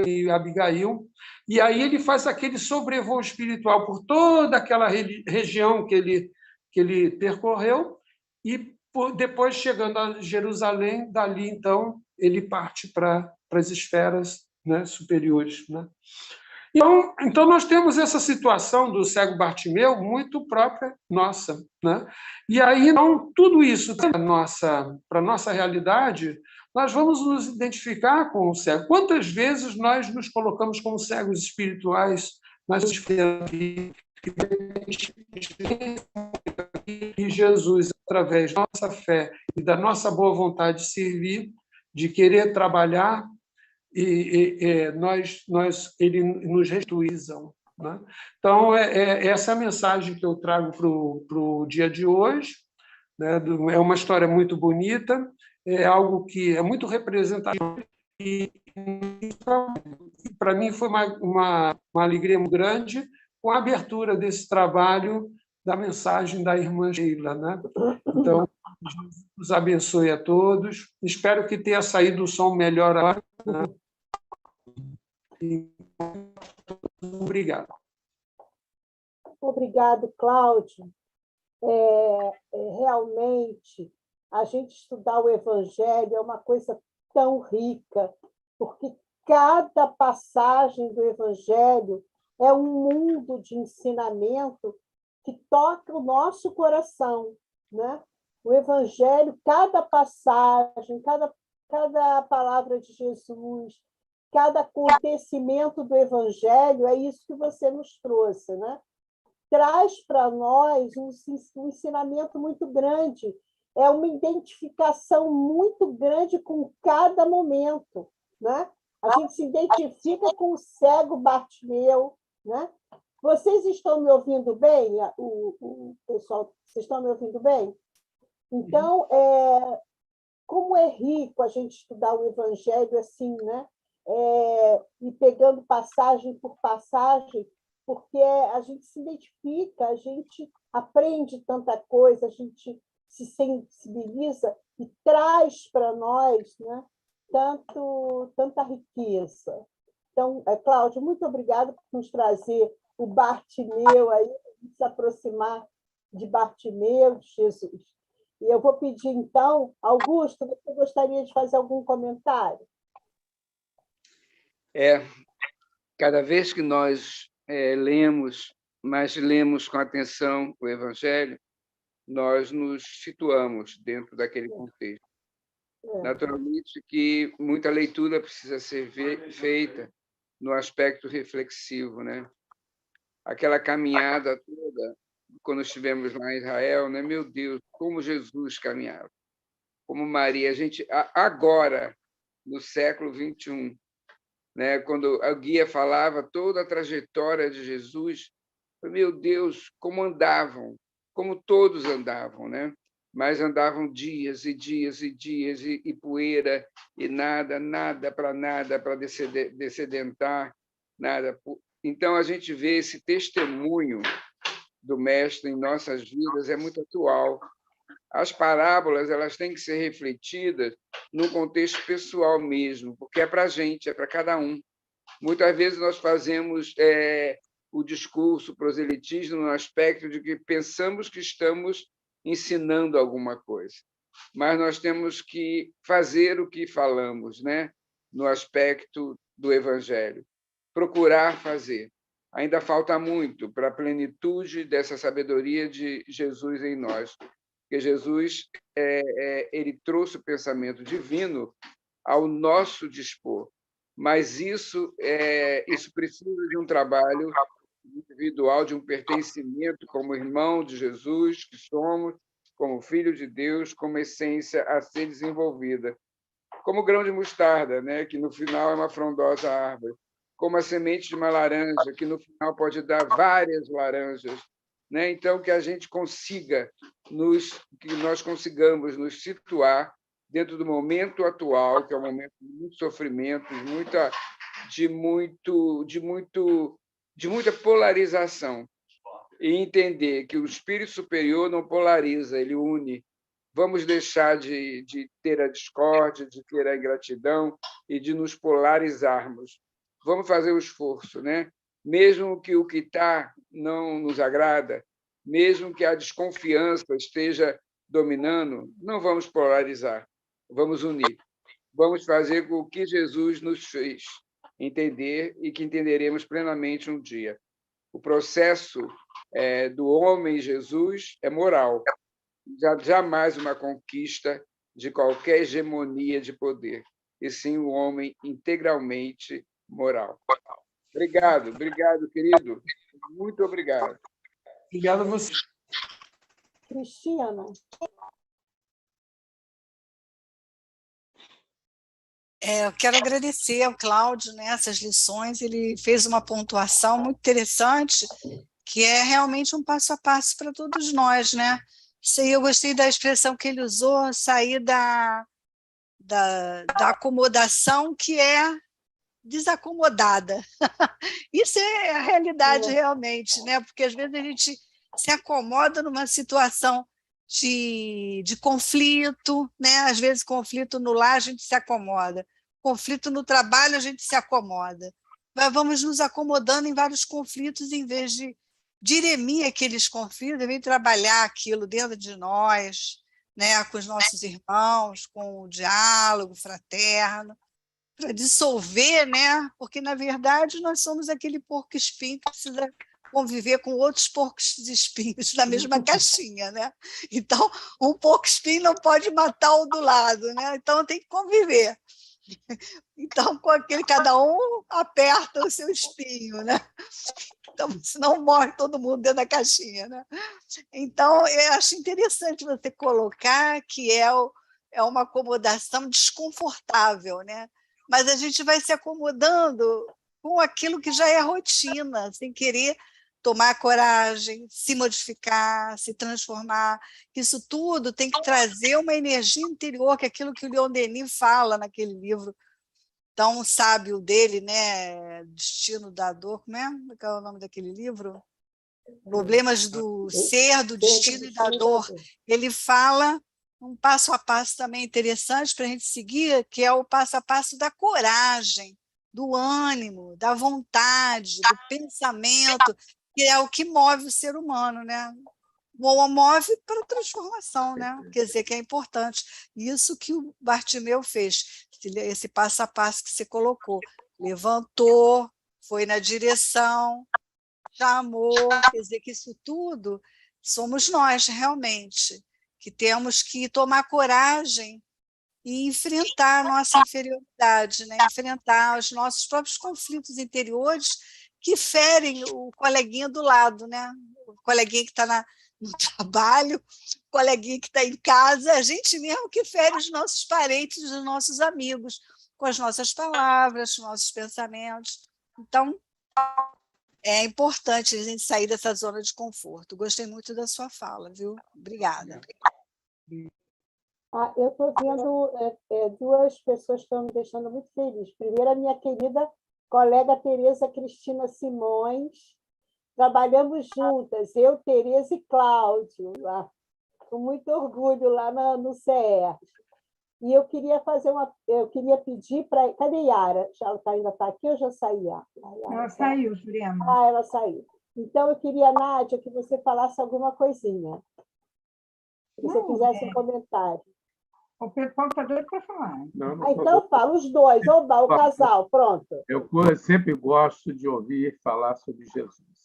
e Abigail. E aí ele faz aquele sobrevoo espiritual por toda aquela região que ele percorreu e depois, chegando a Jerusalém, dali, então, ele parte para as esferas, né, superiores, né? Então, nós temos essa situação do cego Bartimeu muito própria nossa, né? E aí, então, tudo isso para a nossa realidade, nós vamos nos identificar com o cego. Quantas vezes nós nos colocamos como cegos espirituais nas esferas e Jesus, através da nossa fé e da nossa boa vontade de servir, de querer trabalhar, ele nos restituizam, né? Então, essa é a mensagem que eu trago para o dia de hoje, né? É uma história muito bonita, é algo que é muito representativo e para mim foi uma alegria muito grande com a abertura desse trabalho da mensagem da irmã Sheila, né? Então, Jesus nos abençoe a todos. Espero que tenha saído o som melhor agora, né? Obrigado. Obrigado, Cláudio. Realmente, a gente estudar o Evangelho é uma coisa tão rica, porque cada passagem do Evangelho é um mundo de ensinamento que toca o nosso coração, né? O Evangelho, cada passagem, cada palavra de Jesus, cada acontecimento do Evangelho, é isso que você nos trouxe, né? Traz para nós um ensinamento muito grande, é uma identificação muito grande com cada momento, né? A gente se identifica com o cego Bartimeu, né? Vocês estão me ouvindo bem? O pessoal, vocês estão me ouvindo bem? Então, como é rico a gente estudar o Evangelho assim, né? E pegando passagem por passagem, porque a gente se identifica, a gente aprende tanta coisa, a gente se sensibiliza e traz para nós, né, tanta riqueza. Então, Cláudio, muito obrigada por nos trazer o Bartimeu, aí, se aproximar de Bartimeu, de Jesus. E eu vou pedir, então, Augusto, você gostaria de fazer algum comentário? Cada vez que nós lemos, mas lemos com atenção o Evangelho, nós nos situamos dentro daquele contexto. Naturalmente que muita leitura precisa ser feita no aspecto reflexivo, né? Aquela caminhada toda, quando estivemos lá em Israel, né? Meu Deus, como Jesus caminhava, como Maria. A gente agora, no século XXI, né? Quando a guia falava toda a trajetória de Jesus, meu Deus, como andavam, como todos andavam, né? Mas andavam dias e dias e dias, e poeira, e nada para descedentar, nada. Então, a gente vê esse testemunho do Mestre em nossas vidas, é muito atual. As parábolas elas têm que ser refletidas no contexto pessoal mesmo, porque é para a gente, é para cada um. Muitas vezes nós fazemos o discurso, o proselitismo, no aspecto de que pensamos que estamos ensinando alguma coisa, mas nós temos que fazer o que falamos, né? No aspecto do Evangelho, procurar fazer. Ainda falta muito para a plenitude dessa sabedoria de Jesus em nós, porque Jesus ele trouxe o pensamento divino ao nosso dispor, mas isso precisa de um trabalho individual, de um pertencimento como irmão de Jesus que somos, como filho de Deus, como essência a ser desenvolvida, como o grão de mostarda, né, que no final é uma frondosa árvore, como a semente de uma laranja, que no final pode dar várias laranjas, né? Então que a gente que nós consigamos nos situar dentro do momento atual, que é um momento de muito sofrimento, de muita polarização, e entender que o espírito superior não polariza, ele une. Vamos deixar de ter a discórdia, de ter a ingratidão e de nos polarizarmos. Vamos fazer o esforço, né? Mesmo que o que está não nos agrada, mesmo que a desconfiança esteja dominando, não vamos polarizar, vamos unir. Vamos fazer com o que Jesus nos fez entender e que entenderemos plenamente um dia. O processo do homem Jesus é moral, jamais uma conquista de qualquer hegemonia de poder, e sim o homem integralmente moral. Obrigado, querido. Muito obrigado. Obrigado a você. Cristina. Eu quero agradecer ao Cláudio, né, essas lições. Ele fez uma pontuação muito interessante, que é realmente um passo a passo para todos nós, né? Eu gostei da expressão que ele usou, sair da acomodação que é desacomodada. Isso é a realidade realmente, né? Porque às vezes a gente se acomoda numa situação de conflito, né? Às vezes conflito no lar a gente se acomoda, conflito no trabalho a gente se acomoda. Mas vamos nos acomodando em vários conflitos em vez de dirimir aqueles conflitos, devem trabalhar aquilo dentro de nós, né? Com os nossos irmãos, com o diálogo fraterno, para dissolver, né? Porque, na verdade, nós somos aquele porco-espinho que precisa conviver com outros porcos-espinhos na mesma caixinha, né? Então, um porco-espinho não pode matar o do lado, né? Então, tem que conviver. Então, com aquele, cada um aperta o seu espinho, né? Então, senão morre todo mundo dentro da caixinha, né? Então, eu acho interessante você colocar que é uma acomodação desconfortável, né? Mas a gente vai se acomodando com aquilo que já é rotina, sem querer tomar coragem, se modificar, se transformar. Isso tudo tem que trazer uma energia interior, que é aquilo que o Leon Denis fala naquele livro tão sábio dele, né? Destino da Dor. Como é? Qual é o nome daquele livro? problemas do ser, do destino e da dor. Ele fala um passo a passo também interessante para a gente seguir, que é o passo a passo da coragem, do ânimo, da vontade, do pensamento, que é o que move o ser humano, né? Move para a transformação, né? Quer dizer, que é importante. Isso que o Bartimeu fez, esse passo a passo que você colocou. Levantou, foi na direção, chamou, quer dizer que isso tudo somos nós, realmente, que temos que tomar coragem e enfrentar a nossa inferioridade, né? Enfrentar os nossos próprios conflitos interiores que ferem o coleguinha do lado, né? O coleguinha que está no trabalho, o coleguinha que está em casa, a gente mesmo que fere os nossos parentes, os nossos amigos, com as nossas palavras, os nossos pensamentos. Então, é importante a gente sair dessa zona de conforto. Gostei muito da sua fala, viu? Obrigada. Eu estou vendo duas pessoas que estão me deixando muito feliz. Primeiro, a minha querida colega Tereza Cristina Simões. Trabalhamos juntas, eu, Tereza e Cláudio, lá, com muito orgulho lá no CER. E eu queria pedir para... Cadê Yara? Ainda está aqui ou já saiu? Ela saiu, Juliana. Ela saiu. Então, eu queria, Nádia, que você falasse alguma coisinha. Se você fizesse um comentário. O pessoal está doido para falar. Então, fala, os dois, o casal, pronto. Eu sempre gosto de ouvir falar sobre Jesus.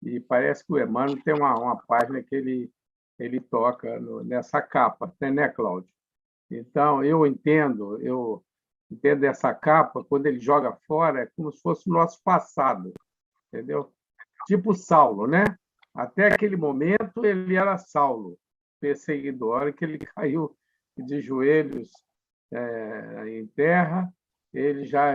E parece que o Emmanuel tem uma página que ele toca nessa capa, né, Cláudio? Então, eu entendo essa capa, quando ele joga fora, é como se fosse o nosso passado, entendeu? Tipo Saulo, né? Até aquele momento, ele era Saulo, perseguidor. A hora que ele caiu de joelhos em terra, ele já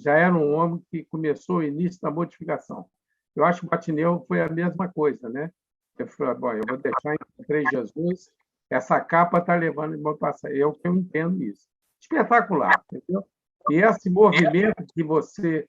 era um homem que começou o início da modificação. Eu acho que o Bartimeu foi a mesma coisa, né? Eu falei, bom, eu vou deixar em Jesus, essa capa está levando em meu passado. Eu entendo isso. Espetacular, entendeu? E esse movimento que você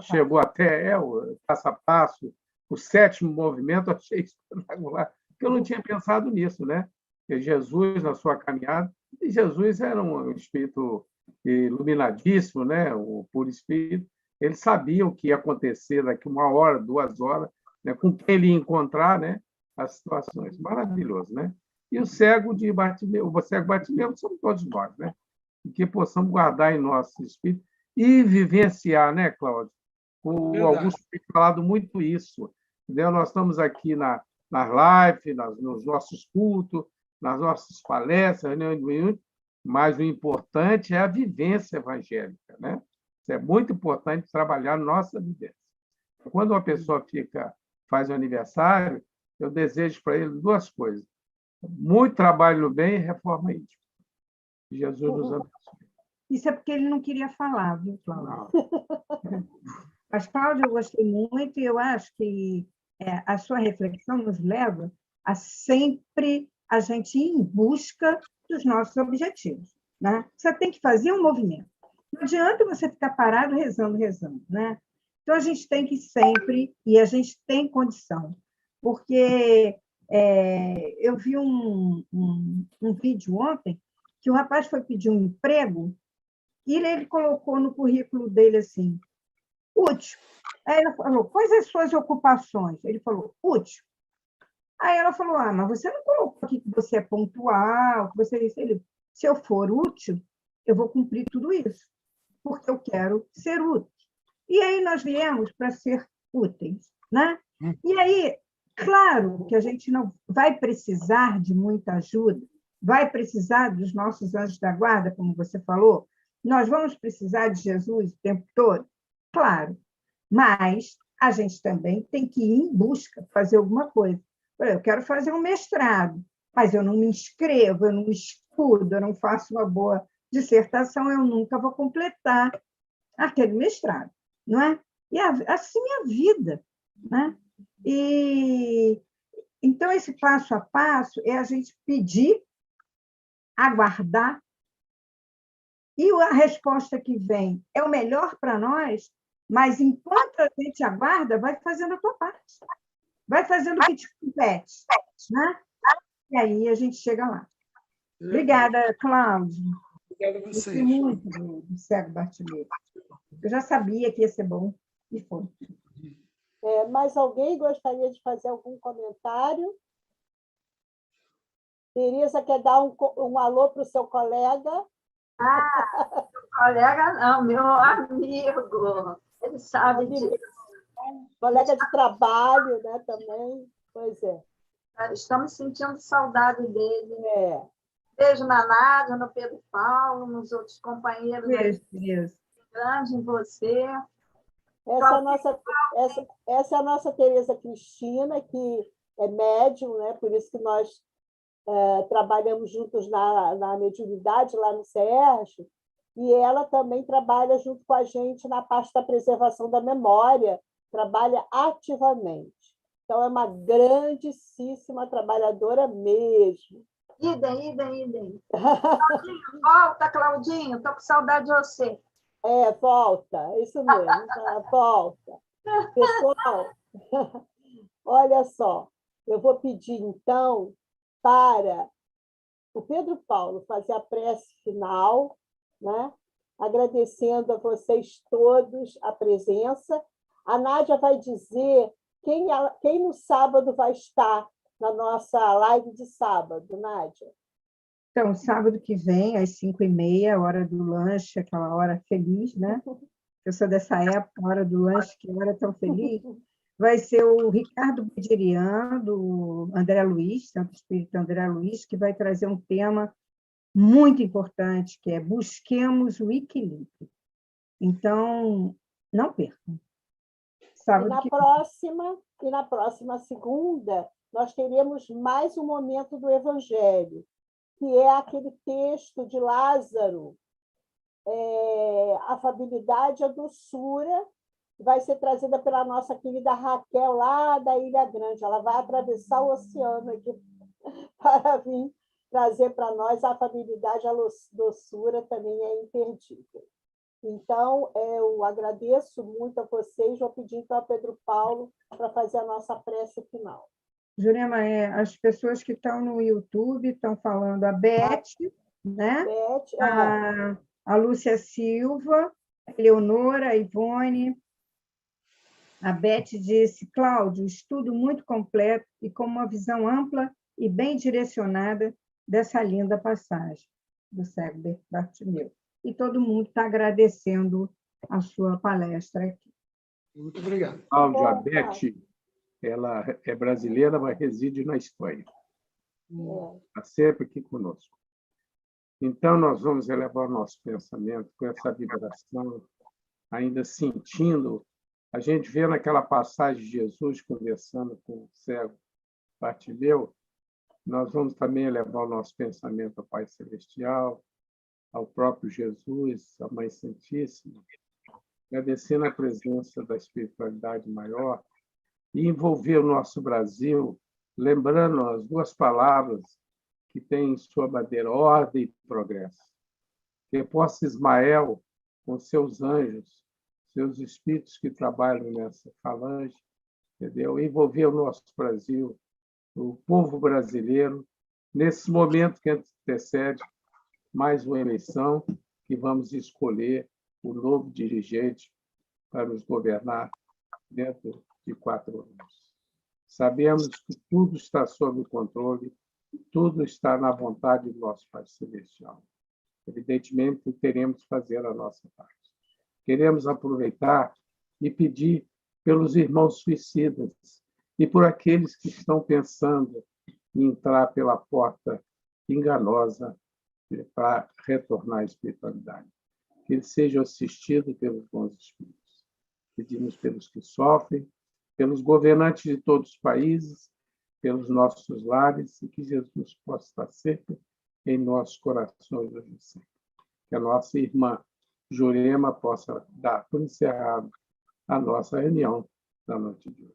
chegou até, o passo a passo, o 7º movimento, eu achei espetacular, porque eu não tinha pensado nisso, né? Que Jesus, na sua caminhada, e Jesus era um espírito iluminadíssimo, né? O puro espírito. Ele sabia o que ia acontecer daqui 1 hora, 2 horas, né? Com quem ele ia encontrar, né? As situações. Maravilhoso, né? E o cego Bartimeu somos todos nós, né? E que possamos guardar em nosso espírito e vivenciar, né, Cláudio? O Augusto tem falado muito isso. Entendeu? Nós estamos aqui nas lives, nos nossos cultos, nas nossas palestras, mas o importante é a vivência evangélica, né? Isso é muito importante trabalhar nossa vivência. Quando uma pessoa faz um aniversário, eu desejo para ele 2 coisas: muito trabalho no bem e reforma íntima. Jesus nos abençoe. Isso é porque ele não queria falar, viu, Cláudio? Mas, Cláudio, eu gostei muito e eu acho que a sua reflexão nos leva a sempre a gente ir em busca dos nossos objetivos, né? Você tem que fazer um movimento. Não adianta você ficar parado rezando, né? Então, a gente tem que sempre, e a gente tem condição, porque eu vi um vídeo ontem que o rapaz foi pedir um emprego e ele colocou no currículo dele assim, útil. Aí ela falou, quais as suas ocupações? Ele falou, útil. Aí ela falou, mas você não colocou aqui que você é pontual, que você é isso. Ele, se eu for útil, eu vou cumprir tudo isso, porque eu quero ser útil. E aí nós viemos para ser úteis, né? E aí, claro que a gente não vai precisar de muita ajuda, vai precisar dos nossos anjos da guarda, como você falou, nós vamos precisar de Jesus o tempo todo? Claro, mas a gente também tem que ir em busca, fazer alguma coisa. Eu quero fazer um mestrado, mas eu não me inscrevo, eu não estudo, eu não faço uma boa dissertação, eu nunca vou completar aquele mestrado, não é? E assim é a vida, né? E então esse passo a passo é a gente pedir, aguardar, e a resposta que vem é o melhor para nós, Mas, enquanto a gente aguarda, vai fazendo a tua parte. Vai fazendo o que te compete. Né? E aí a gente chega lá. Obrigada, Cláudio. Obrigado a Gostei vocês. muito do Cego Bartimeu. Eu já sabia que ia ser bom, e foi. Mais alguém gostaria de fazer algum comentário? Tereza quer dar um alô para o seu colega? Colega não, meu amigo. Ele sabe disso. Colega de trabalho, né, também. Pois é. Estamos sentindo saudade dele. É. Beijo na Nádia, no Pedro Paulo, nos outros companheiros. Beijo. Grande em você. Essa é a nossa Tereza Cristina, que é médium, né? Por isso que nós trabalhamos juntos na mediunidade, lá no CERJ, e ela também trabalha junto com a gente na parte da preservação da memória, trabalha ativamente. Então, é uma grandíssima trabalhadora mesmo. Idem. Volta, Claudinho, estou com saudade de você. Volta, isso mesmo, volta. Pessoal, olha só, eu vou pedir, então, para o Pedro Paulo fazer a prece final, né? Agradecendo a vocês todos a presença. A Nádia vai dizer quem no sábado vai estar na nossa live de sábado, Nádia. Então, sábado que vem, às 5h30, hora do lanche, aquela hora feliz, né? Eu sou dessa época, a hora do lanche, que hora tão feliz. Vai ser o Ricardo Buderian, do André Luiz, Santo Espírito André Luiz, que vai trazer um tema muito importante, que é busquemos o equilíbrio. Então, não percam. E na próxima segunda, nós teremos mais um momento do Evangelho, que é aquele texto de Lázaro, a afabilidade e a doçura, vai ser trazida pela nossa querida Raquel, lá da Ilha Grande. Ela vai atravessar o oceano aqui para vir trazer para nós a afabilidade, a doçura também é imperdível. Então, eu agradeço muito a vocês. Vou pedir então a Pedro Paulo para fazer a nossa prece final. Jurema, as pessoas que estão no YouTube estão falando, a Beth, né? A Lúcia Silva, a Leonora, a Ivone. A Beth disse, Cláudio, estudo muito completo e com uma visão ampla e bem direcionada dessa linda passagem do Cego Bartimeu. E todo mundo está agradecendo a sua palestra aqui. Muito obrigado. Cláudio, a Beth, ela é brasileira, mas reside na Espanha. Está sempre aqui conosco. Então, nós vamos elevar o nosso pensamento com essa vibração, ainda sentindo. A gente vê naquela passagem de Jesus conversando com o cego Bartimeu, nós vamos também elevar o nosso pensamento ao Pai Celestial, ao próprio Jesus, à Mãe Santíssima, agradecendo a presença da espiritualidade maior e envolver o nosso Brasil, lembrando as duas palavras que têm em sua bandeira, ordem e progresso. Que possa Ismael, com seus anjos, seus espíritos que trabalham nessa falange, entendeu? Envolver o nosso Brasil, o povo brasileiro, nesse momento que antecede mais uma eleição, que vamos escolher o novo dirigente para nos governar dentro de 4 anos. Sabemos que tudo está sob controle, tudo está na vontade do nosso Pai Celestial. Evidentemente, teremos que fazer a nossa parte. Queremos aproveitar e pedir pelos irmãos suicidas e por aqueles que estão pensando em entrar pela porta enganosa para retornar à espiritualidade. Que eles sejam assistidos pelos bons espíritos. Pedimos pelos que sofrem, pelos governantes de todos os países, pelos nossos lares, e que Jesus possa estar sempre em nossos corações hoje e sempre. Que a nossa irmã Jurema possa dar por encerrado a nossa reunião da noite de hoje.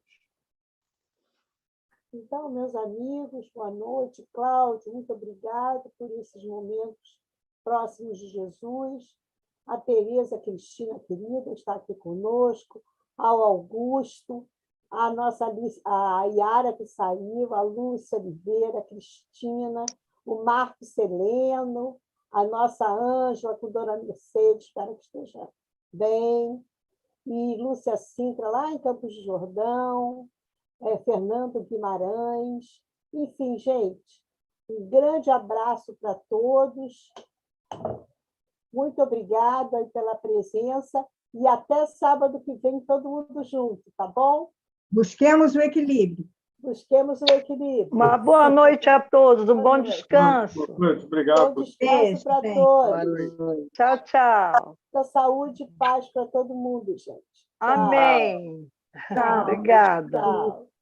Então, meus amigos, boa noite. Cláudio, muito obrigado por esses momentos próximos de Jesus. a Tereza Cristina, querida, está aqui conosco, ao Augusto, a nossa a Yara que saiu, a Lúcia Oliveira, a Cristina, o Marcos Seleno, a nossa Ângela, com Dona Mercedes, espero que esteja bem, e Lúcia Sintra, lá em Campos de Jordão, Fernando Guimarães, enfim, gente, um grande abraço para todos, muito obrigada pela presença, e até sábado que vem todo mundo junto, tá bom? Busquemos o equilíbrio. Busquemos o equilíbrio. Uma boa noite a todos, um bom descanso. Obrigado. Bom descanso para todos. Tchau, tchau. Muita saúde e paz para todo mundo, gente. Tchau. Amém. Tchau. Obrigada. Tchau.